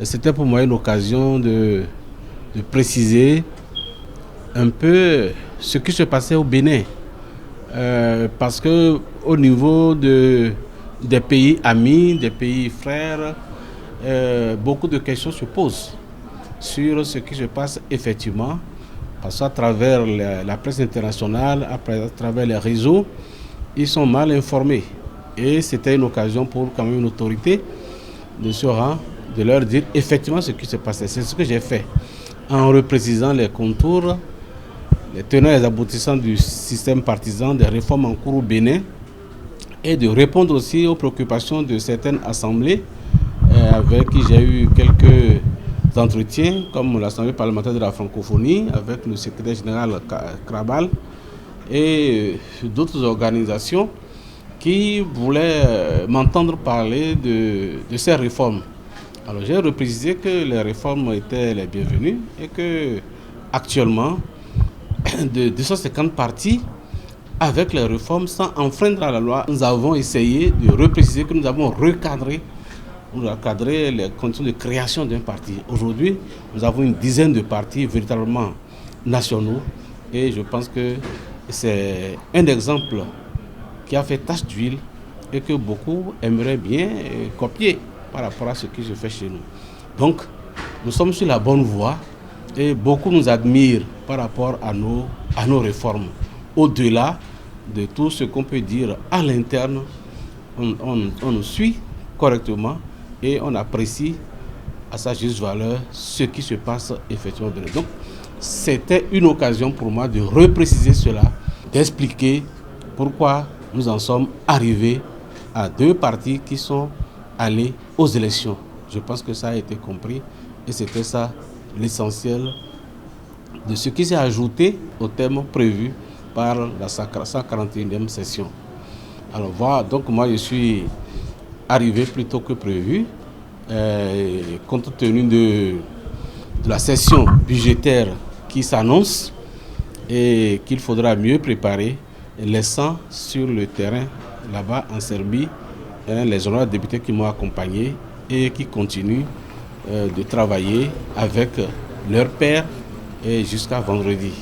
C'était pour moi une occasion de préciser un peu ce qui se passait au Bénin. Parce que au niveau des pays amis, des pays frères, beaucoup de questions se posent sur ce qui se passe effectivement. Parce qu'à travers la presse internationale, à travers les réseaux, ils sont mal informés. Et c'était une occasion pour quand même une autorité de se rendre, de leur dire effectivement ce qui se passait. C'est ce que j'ai fait en reprécisant les contours, les tenants et les aboutissants du système partisan, des réformes en cours au Bénin et de répondre aussi aux préoccupations de certaines assemblées avec qui j'ai eu quelques entretiens, comme l'Assemblée parlementaire de la francophonie avec le secrétaire général Krabal et d'autres organisations qui voulaient m'entendre parler de ces réformes. Alors j'ai reprécisé que les réformes étaient les bienvenues et que actuellement, de 250 partis, avec les réformes, sans enfreindre à la loi, nous avons essayé de repréciser que nous avons recadré les conditions de création d'un parti. Aujourd'hui, nous avons une dizaine de partis véritablement nationaux et je pense que c'est un exemple qui a fait tache d'huile et que beaucoup aimeraient bien copier par rapport à ce qui se fait chez nous. Donc, nous sommes sur la bonne voie et beaucoup nous admirent par rapport à nos réformes. Au-delà de tout ce qu'on peut dire à l'interne, on nous suit correctement et on apprécie à sa juste valeur ce qui se passe effectivement. Donc, c'était une occasion pour moi de repréciser cela, d'expliquer pourquoi nous en sommes arrivés à deux partis qui sont allés aux élections. Je pense que ça a été compris et c'était ça l'essentiel de ce qui s'est ajouté au thème prévu par la 141e session. Alors voilà, donc moi je suis arrivé plus tôt que prévu, compte tenu de la session budgétaire qui s'annonce et qu'il faudra mieux préparer, laissant sur le terrain là-bas en Serbie les honorables députés qui m'ont accompagné et qui continuent de travailler avec leur père jusqu'à vendredi.